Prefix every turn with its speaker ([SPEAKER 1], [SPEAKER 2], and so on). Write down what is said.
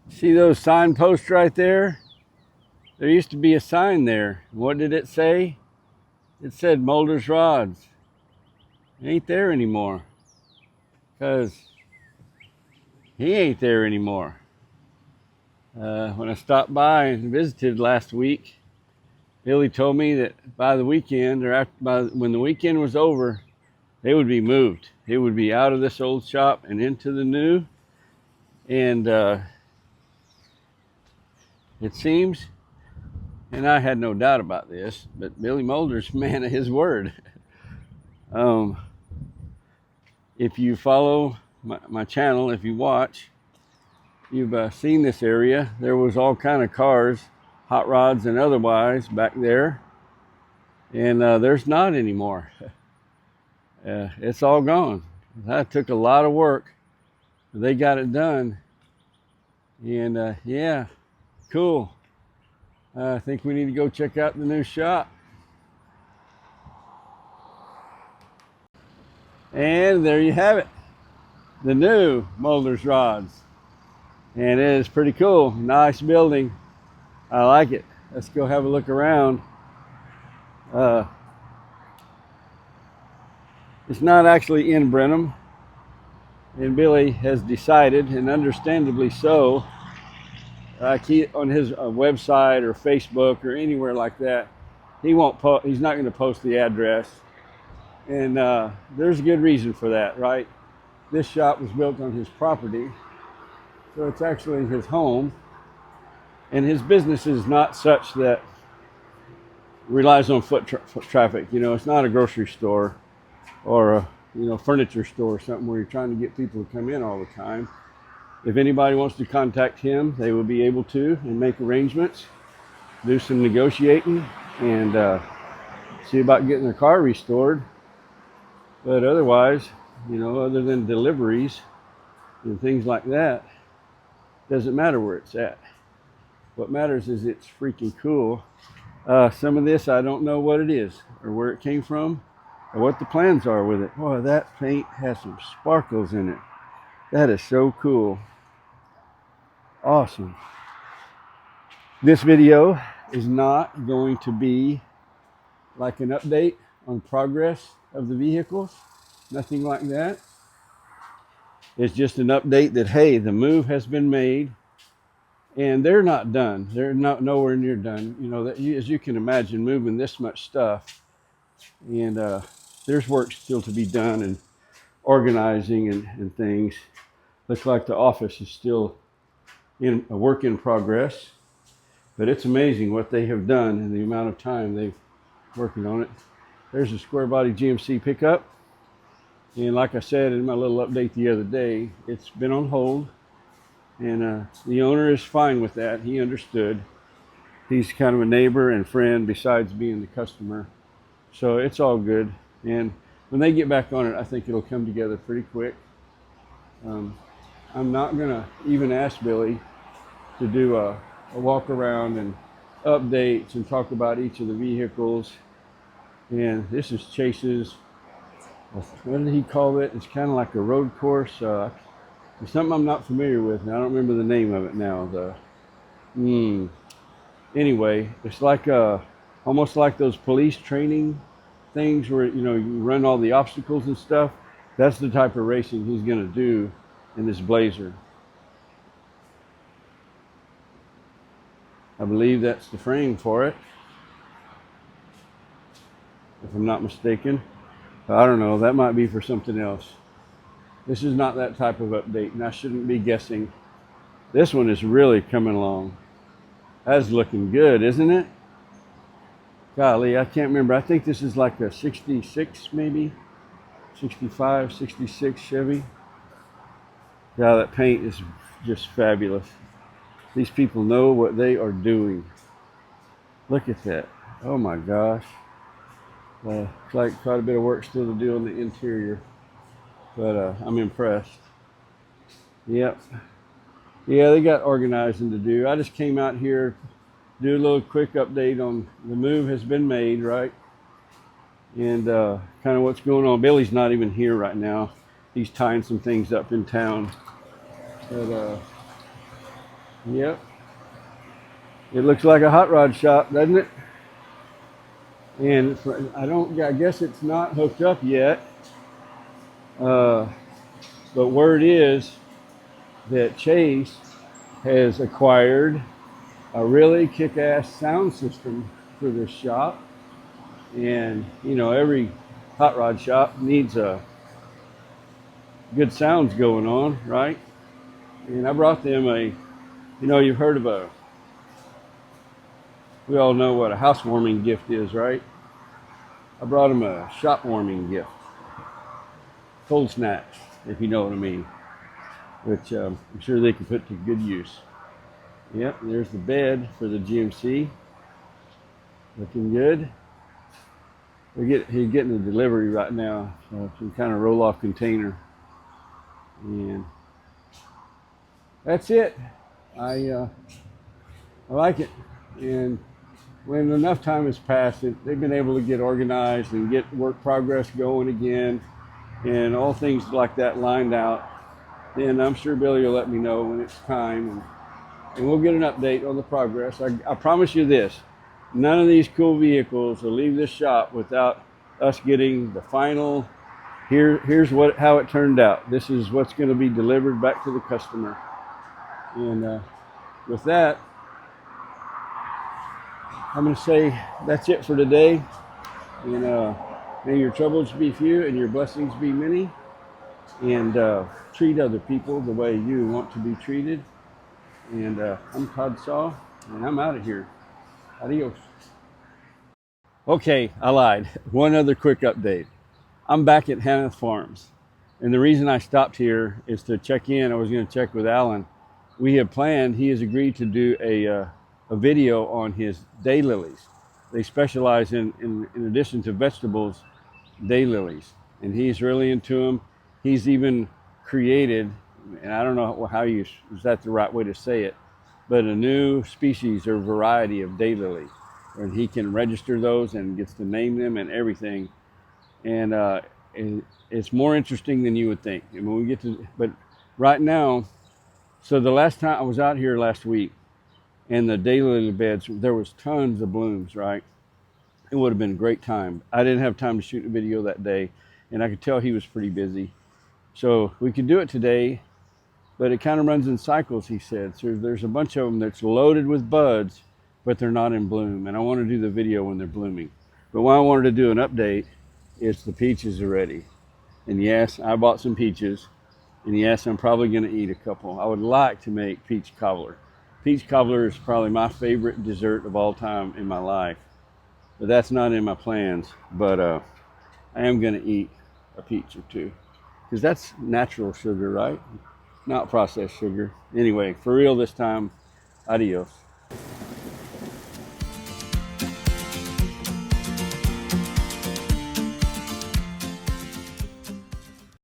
[SPEAKER 1] See those signposts right there? There used to be a sign there. What did it say? It said Mulders Rods. It ain't there anymore. Because he ain't there anymore. When I stopped by and visited last week, Billy told me that by the weekend, or when the weekend was over, they would be moved. It would be out of this old shop and into the new. And it seems, and I had no doubt about this, but Billy Mulders, man of his word. Um, if you follow my channel, if you watch, you've seen this area. There was all kind of cars, hot rods and otherwise, back there. And there's not anymore. It's all gone. That took a lot of work. They got it done. And yeah, cool. I think we need to go check out the new shop. And there you have it. The new Mulders rods. And it is pretty cool. Nice building. I like it. Let's go have a look around. It's not actually in Brenham. And Billy has decided, and understandably so, on his website or Facebook or anywhere like that, he's not going to post the address. And there's a good reason for that, right? This shop was built on his property, so it's actually his home. And his business is not such that relies on foot traffic. You know, it's not a grocery store or a furniture store or something where you're trying to get people to come in all the time. If anybody wants to contact him, they will be able to and make arrangements, do some negotiating, and see about getting their car restored. But otherwise, other than deliveries and things like that, doesn't matter where it's at. What matters is it's freaking cool. Some of this, I don't know what it is or where it came from or what the plans are with it. Boy, that paint has some sparkles in it. That is so cool. Awesome. This video is not going to be like an update on progress of the vehicles. Nothing like that. It's just an update that, hey, the move has been made and they're not done. They're nowhere near done. As you can imagine, moving this much stuff, and there's work still to be done and organizing and things. Looks like the office is still in a work in progress, but it's amazing what they have done and the amount of time they've working on it. There's a square body GMC pickup, and like I said in my little update the other day, it's been on hold, and the owner is fine with that. He understood. He's kind of a neighbor and friend besides being the customer, so it's all good. And when they get back on it, I think it'll come together pretty quick. I'm not gonna even ask Billy to do a walk around and updates and talk about each of the vehicles. And this is Chase's, what did he call it? It's kind of like a road course. It's something I'm not familiar with, and I don't remember the name of it now. Anyway, it's like almost like those police training things where you run all the obstacles and stuff. That's the type of racing he's gonna do in this Blazer. I believe that's the frame for it, if I'm not mistaken. I don't know, that might be for something else. This is not that type of update, and I shouldn't be guessing. This one is really coming along. That's looking good, isn't it? Golly, I can't remember. I think this is like a 66 maybe, 65, 66 Chevy. Yeah, that paint is just fabulous. These people know what they are doing. Look at that. Oh my gosh. It's like quite a bit of work still to do on the interior, but I'm impressed. Yep. Yeah, they got organizing to do. I just came out here, do a little quick update on the move has been made, right? And kind of what's going on. Billy's not even here right now. He's tying some things up in town. But Yep. It looks like a hot rod shop, doesn't it? And I guess it's not hooked up yet. Uh, but word is that Chase has acquired a really kick-ass sound system for this shop. And, you know, every hot rod shop needs a good sounds going on, right? And I brought them you've heard of we all know what a housewarming gift is, right? I brought them a shop warming gift. Cold snacks, if you know what I mean, which I'm sure they can put to good use. Yep, there's the bed for the GMC. Looking good. He's getting a delivery right now, so some kind of roll-off container. And that's it. I like it. And when enough time has passed, they've been able to get organized and get work progress going again, and all things like that lined out. Then I'm sure Billy will let me know when it's time, and we'll get an update on the progress. I promise you this: none of these cool vehicles will leave this shop without us getting the final. Here's how it turned out. This is what's going to be delivered back to the customer. And with that, I'm going to say that's it for today. And may your troubles be few and your blessings be many. And treat other people the way you want to be treated. And I'm Todd Saw, and I'm out of here. Adios. Okay, I lied. One other quick update. I'm back at Hannah Farms. And the reason I stopped here is to check in. I was going to check with Alan. We have planned, he has agreed to do a video on his daylilies. They specialize in addition to vegetables, daylilies. And he's really into them. He's even created, and I don't know how is that the right way to say it, but a new species or variety of daylily. And he can register those and gets to name them and everything. And it's more interesting than you would think. And when we get to, but right now, so the last time I was out here last week, and the daylily beds, there was tons of blooms, right? It would have been a great time. I didn't have time to shoot a video that day, and I could tell he was pretty busy. So we could do it today, but it kind of runs in cycles, he said. So there's a bunch of them that's loaded with buds, but they're not in bloom. And I want to do the video when they're blooming. But what I wanted to do an update is the peaches are ready. And yes, I bought some peaches. And yes, I'm probably going to eat a couple. I would like to make peach cobbler. Peach cobbler is probably my favorite dessert of all time in my life. But that's not in my plans. But I am going to eat a peach or two. Because that's natural sugar, right? Not processed sugar. Anyway, for real this time, adios.